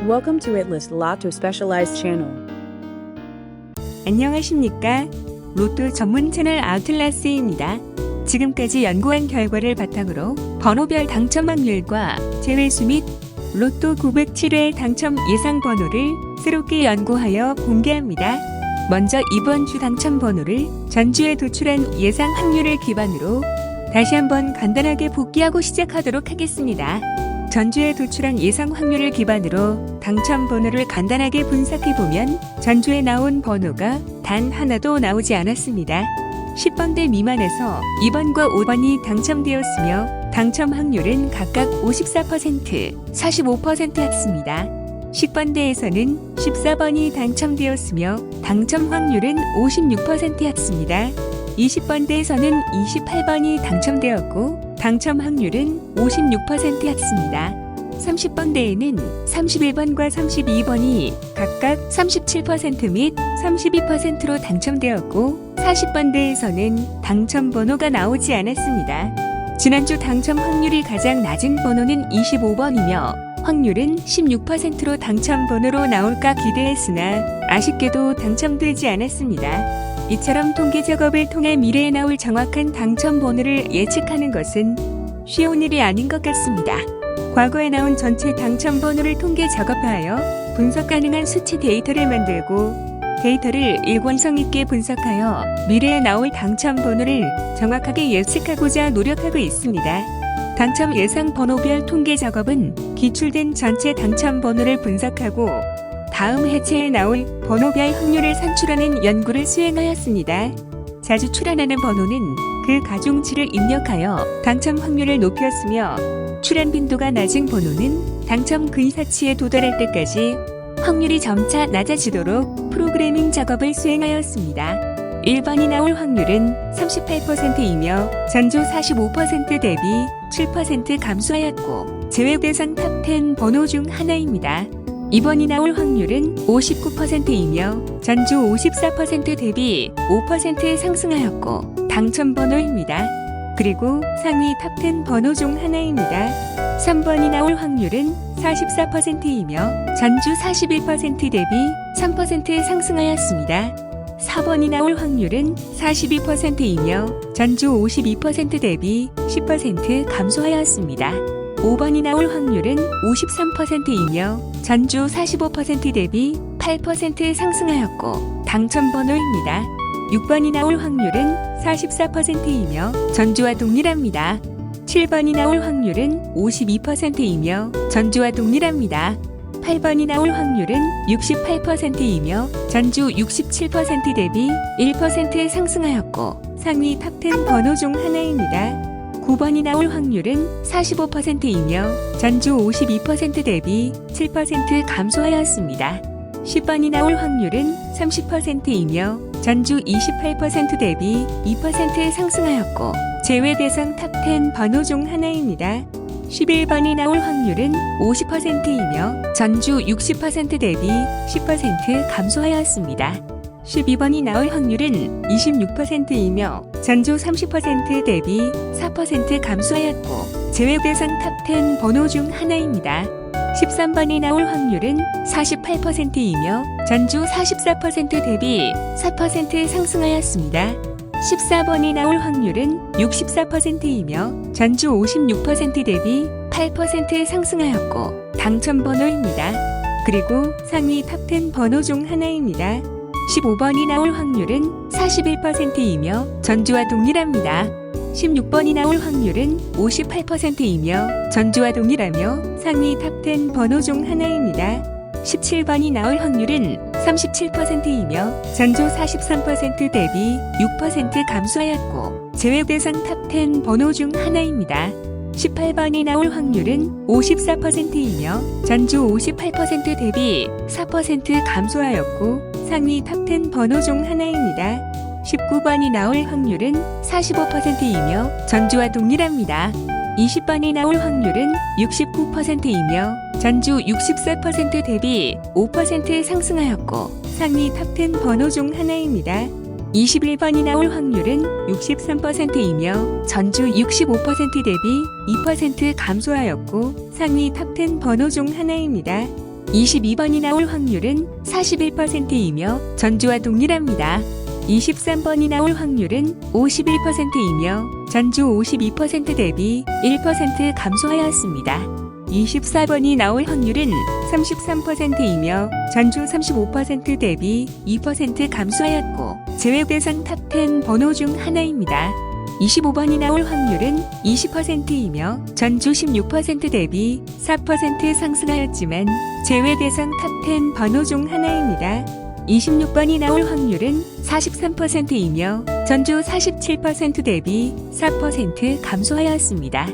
Welcome to Itlist Lotto Specialized Channel. 안녕하십니까? 로또 전문 채널 아웃라스입니다. 지금까지 연구한 결과를 바탕으로 번호별 당첨 확률과 제외수 및 로또 907회 당첨 예상 번호를 새롭게 연구하여 공개합니다. 먼저 이번 주 당첨 번호를 전주에 도출한 예상 확률을 기반으로 다시 한번 간단하게 복기하고 시작하도록 하겠습니다. 전주에 도출한 예상 확률을 기반으로 당첨 번호를 간단하게 분석해보면 전주에 나온 번호가 단 하나도 나오지 않았습니다. 10번대 미만에서 2번과 5번이 당첨되었으며 당첨 확률은 각각 54%, 45%였습니다. 10번대에서는 14번이 당첨되었으며 당첨 확률은 56%였습니다. 20번대에서는 28번이 당첨되었고 당첨 확률은 56%였습니다. 30번대에는 31번과 32번이 각각 37% 및 32%로 당첨되었고 40번대에서는 당첨 번호가 나오지 않았습니다. 지난주 당첨 확률이 가장 낮은 번호는 25번이며 확률은 16%로 당첨 번호로 나올까 기대했으나 아쉽게도 당첨되지 않았습니다. 이처럼 통계 작업을 통해 미래에 나올 정확한 당첨 번호를 예측하는 것은 쉬운 일이 아닌 것 같습니다. 과거에 나온 전체 당첨 번호를 통계 작업하여 분석 가능한 수치 데이터를 만들고 데이터를 일관성 있게 분석하여 미래에 나올 당첨 번호를 정확하게 예측하고자 노력하고 있습니다. 당첨 예상 번호별 통계 작업은 기출된 전체 당첨 번호를 분석하고 다음 해체에 나올 번호별 확률을 산출하는 연구를 수행하였습니다. 자주 출현하는 번호는 그 가중치를 입력하여 당첨 확률을 높였으며 출현 빈도가 낮은 번호는 당첨 근사치에 도달할 때까지 확률이 점차 낮아지도록 프로그래밍 작업을 수행하였습니다. 1번이 나올 확률은 38%이며 전주 45% 대비 7% 감소하였고 제외 대상 탑10 번호 중 하나입니다. 2번이 나올 확률은 59%이며 전주 54% 대비 5% 상승하였고 당첨 번호입니다. 그리고 상위 탑10 번호 중 하나입니다. 3번이 나올 확률은 44%이며 전주 41% 대비 3% 상승하였습니다. 4번이 나올 확률은 42%이며 전주 52% 대비 10% 감소하였습니다. 5번이 나올 확률은 53%이며 전주 45% 대비 8% 상승하였고 당첨 번호입니다. 6번이 나올 확률은 44%이며 전주와 동일합니다. 7번이 나올 확률은 52%이며 전주와 동일합니다. 8번이 나올 확률은 68%이며 전주 67% 대비 1% 상승하였고 상위 탑10 번호 중 하나입니다. 9번이 나올 확률은 45%이며 전주 52% 대비 7% 감소하였습니다. 10번이 나올 확률은 30%이며 전주 28% 대비 2% 상승하였고 제외 대상 탑10 번호 중 하나입니다. 11번이 나올 확률은 50%이며 전주 60% 대비 10% 감소하였습니다. 12번이 나올 확률은 26%이며 전주 30% 대비 4% 감소하였고 제외 대상 탑10 번호 중 하나입니다. 13번이 나올 확률은 48%이며 전주 44% 대비 4% 상승하였습니다. 14번이 나올 확률은 64%이며 전주 56% 대비 8% 상승하였고 당첨 번호입니다. 그리고 상위 탑10 번호 중 하나입니다. 15번이 나올 확률은 41%이며 전주와 동일합니다. 16번이 나올 확률은 58%이며 전주와 동일하며 상위 탑10 번호 중 하나입니다. 17번이 나올 확률은 37%이며 전주 43% 대비 6% 감소하였고 제외 대상 탑10 번호 중 하나입니다. 18번이 나올 확률은 54%이며 전주 58% 대비 4% 감소하였고 상위 탑10 번호 중 하나입니다. 19번이 나올 확률은 45%이며 전주와 동일합니다. 20번이 나올 확률은 69%이며 전주 64% 대비 5% 상승하였고 상위 탑10 번호 중 하나입니다. 21번이 나올 확률은 63%이며 전주 65% 대비 2% 감소하였고 상위 탑10 번호 중 하나입니다. 22번이 나올 확률은 41%이며 전주와 동일합니다. 23번이 나올 확률은 51%이며 전주 52% 대비 1% 감소하였습니다. 24번이 나올 확률은 33%이며 전주 35% 대비 2% 감소하였고 제외 대상 탑10 번호 중 하나입니다. 25번이 나올 확률은 20%이며 전주 16% 대비 4% 상승하였지만 제외 대상 탑10 번호 중 하나입니다. 26번이 나올 확률은 43%이며 전주 47% 대비 4% 감소하였습니다.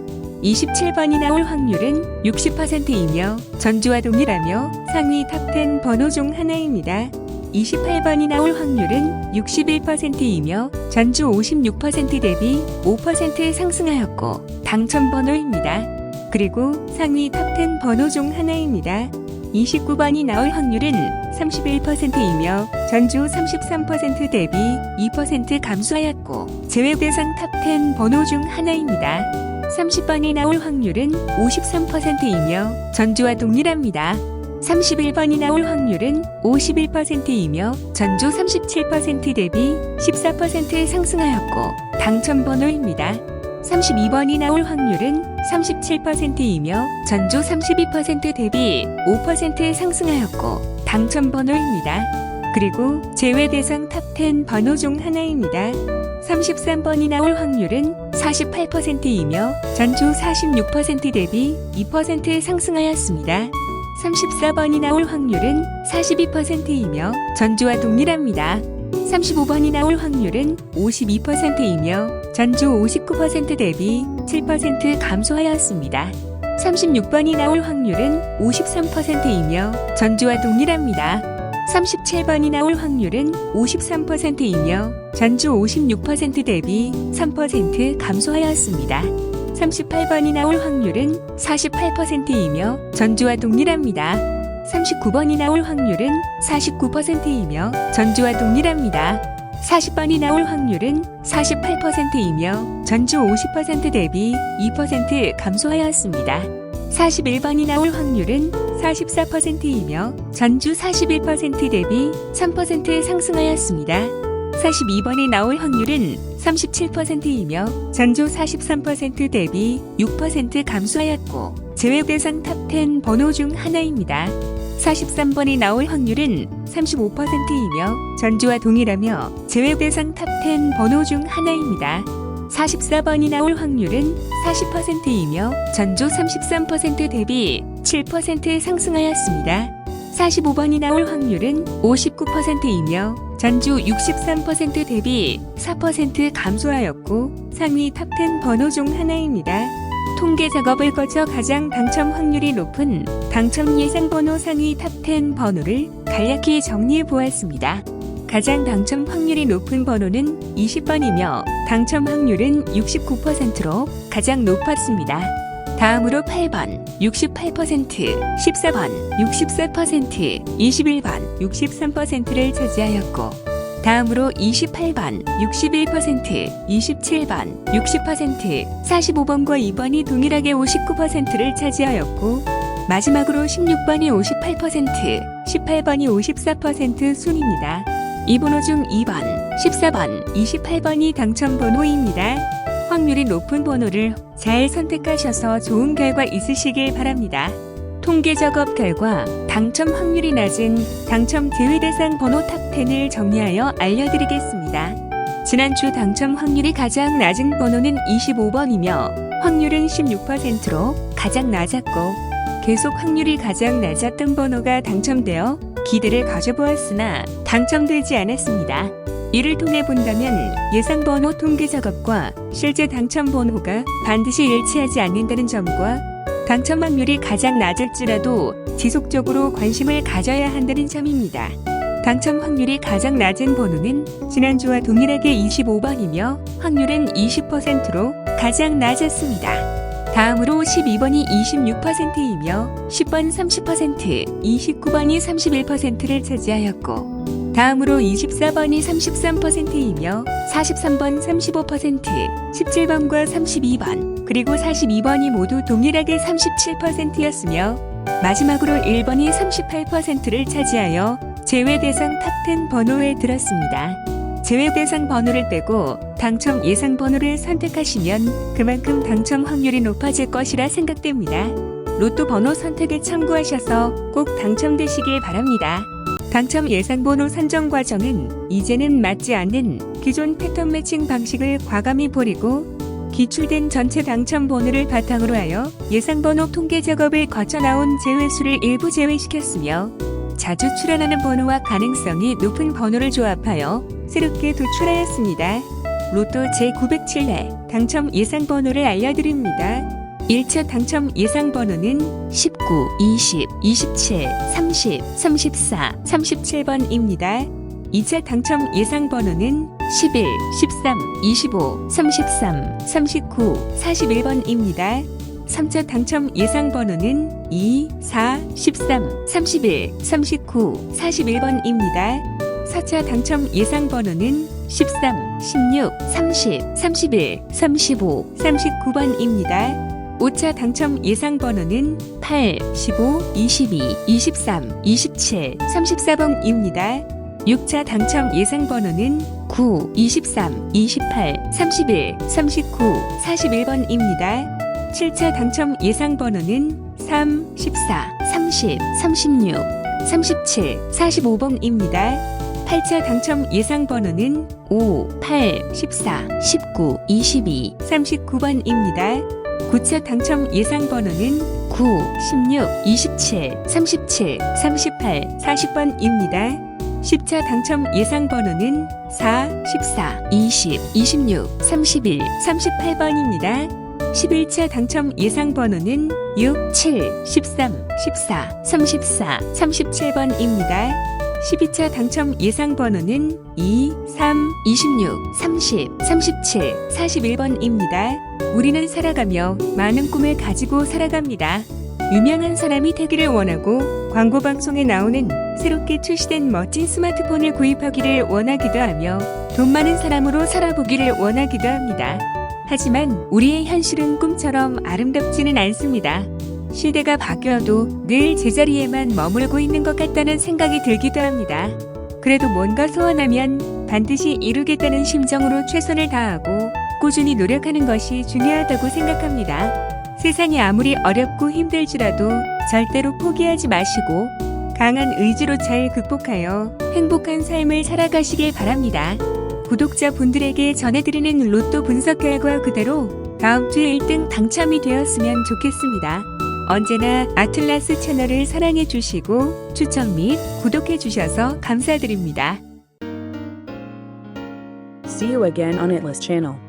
27번이 나올 확률은 60%이며 전주와 동일하며 상위 탑10 번호 중 하나입니다. 28번이 나올 확률은 61%이며 전주 56% 대비 5% 상승하였고 당첨 번호입니다. 그리고 상위 탑10 번호 중 하나입니다. 29번이 나올 확률은 31%이며 전주 33% 대비 2% 감소하였고 제외 대상 탑10 번호 중 하나입니다. 30번이 나올 확률은 53%이며 전주와 동일합니다. 31번이 나올 확률은 51%이며 전주 37% 대비 14% 상승하였고 당첨 번호입니다. 32번이 나올 확률은 37%이며 전주 32% 대비 5% 상승하였고 당첨 번호입니다. 그리고 제외 대상 탑10 번호 중 하나입니다. 33번이 나올 확률은 48%이며 전주 46% 대비 2% 상승하였습니다. 34번이 나올 확률은 42%이며 전주와 동일합니다. 35번이 나올 확률은 52%이며 전주 59% 대비 7% 감소하였습니다. 36번이 나올 확률은 53%이며 전주와 동일합니다. 37번이 나올 확률은 53%이며 전주 56% 대비 3% 감소하였습니다. 38번이 나올 확률은 48%이며 전주와 동일합니다. 39번이 나올 확률은 49%이며 전주와 동일합니다. 40번이 나올 확률은 48%이며 전주 50% 대비 2% 감소하였습니다. 41번이 나올 확률은 44%이며 전주 41% 대비 3% 상승하였습니다. 42번이 나올 확률은 37%이며 전주 43% 대비 6% 감소하였고 제외 대상 탑10 번호 중 하나입니다. 43번이 나올 확률은 35%이며 전주와 동일하며 제외 대상 탑10 번호 중 하나입니다. 44번이 나올 확률은 40%이며 전주 33% 대비 7% 상승하였습니다. 45번이 나올 확률은 59%이며 전주 63% 대비 4% 감소하였고 상위 탑10 번호 중 하나입니다. 통계 작업을 거쳐 가장 당첨 확률이 높은 당첨 예상 번호 상위 탑10 번호를 간략히 정리해 보았습니다. 가장 당첨 확률이 높은 번호는 20번이며 당첨 확률은 69%로 가장 높았습니다. 다음으로 8번 68%, 14번 64%, 21번 63%를 차지하였고 다음으로 28번 61%, 27번 60%, 45번과 2번이 동일하게 59%를 차지하였고 마지막으로 16번이 58%, 18번이 54% 순입니다. 이 번호 중 2번, 14번, 28번이 당첨 번호입니다. 확률이 높은 번호를 잘 선택하셔서 좋은 결과 있으시길 바랍니다. 통계 작업 결과 당첨 확률이 낮은 당첨 제외 대상 번호 탑10을 정리하여 알려드리겠습니다. 지난주 당첨 확률이 가장 낮은 번호는 25번이며 확률은 16%로 가장 낮았고 계속 확률이 가장 낮았던 번호가 당첨되어 기대를 가져보았으나 당첨되지 않았습니다. 이를 통해 본다면 예상 번호 통계 작업과 실제 당첨 번호가 반드시 일치하지 않는다는 점과 당첨 확률이 가장 낮을지라도 지속적으로 관심을 가져야 한다는 점입니다. 당첨 확률이 가장 낮은 번호는 지난주와 동일하게 25번이며 확률은 20%로 가장 낮았습니다. 다음으로 12번이 26%이며 10번 30%, 29번이 31%를 차지하였고 다음으로 24번이 33%이며 43번 35%, 17번과 32번, 그리고 42번이 모두 동일하게 37%였으며 마지막으로 1번이 38%를 차지하여 제외 대상 탑10 번호에 들었습니다. 제외 대상 번호를 빼고 당첨 예상 번호를 선택하시면 그만큼 당첨 확률이 높아질 것이라 생각됩니다. 로또 번호 선택에 참고하셔서 꼭 당첨되시길 바랍니다. 당첨 예상 번호 선정 과정은 이제는 맞지 않는 기존 패턴 매칭 방식을 과감히 버리고 기출된 전체 당첨 번호를 바탕으로 하여 예상 번호 통계 작업을 거쳐 나온 제외수를 일부 제외시켰으며 자주 출현하는 번호와 가능성이 높은 번호를 조합하여 새롭게 도출하였습니다. 로또 제907회 당첨 예상 번호를 알려드립니다. 1차 당첨 예상 번호는 19, 20, 27, 30, 34, 37번입니다. 2차 당첨 예상 번호는 11, 13, 25, 33, 39, 41번입니다. 3차 당첨 예상 번호는 2, 4, 13, 31, 39, 41번입니다. 4차 당첨 예상 번호는 13, 16, 30, 31, 35, 39번입니다. 5차 당첨 예상 번호는 8, 15, 22, 23, 27, 34번입니다. 6차 당첨 예상 번호는 9, 23, 28, 31, 39, 41번입니다. 7차 당첨 예상 번호는 3, 14, 30, 36, 37, 45번입니다. 8차 당첨 예상 번호는 5, 8, 14, 19, 22, 39번입니다. 9차 당첨 예상 번호는 9, 16, 27, 37, 38, 40번입니다. 10차 당첨 예상 번호는 4, 14, 20, 26, 31, 38번입니다. 11차 당첨 예상 번호는 6, 7, 13, 14, 34, 37번입니다. 12차 당첨 예상 번호는 2, 3, 26, 30, 37, 41번입니다. 우리는 살아가며 많은 꿈을 가지고 살아갑니다. 유명한 사람이 되기를 원하고 광고 방송에 나오는 새롭게 출시된 멋진 스마트폰을 구입하기를 원하기도 하며 돈 많은 사람으로 살아보기를 원하기도 합니다. 하지만 우리의 현실은 꿈처럼 아름답지는 않습니다. 시대가 바뀌어도 늘 제자리에만 머물고 있는 것 같다는 생각이 들기도 합니다. 그래도 뭔가 소원하면 반드시 이루겠다는 심정으로 최선을 다하고 꾸준히 노력하는 것이 중요하다고 생각합니다. 세상이 아무리 어렵고 힘들지라도 절대로 포기하지 마시고 강한 의지로 잘 극복하여 행복한 삶을 살아가시길 바랍니다. 구독자분들에게 전해드리는 로또 분석 결과 그대로 다음 주 1등 당첨이 되었으면 좋겠습니다. 언제나 아틀라스 채널을 사랑해 주시고 추천 및 구독해 주셔서 감사드립니다. See you again on Atlas channel.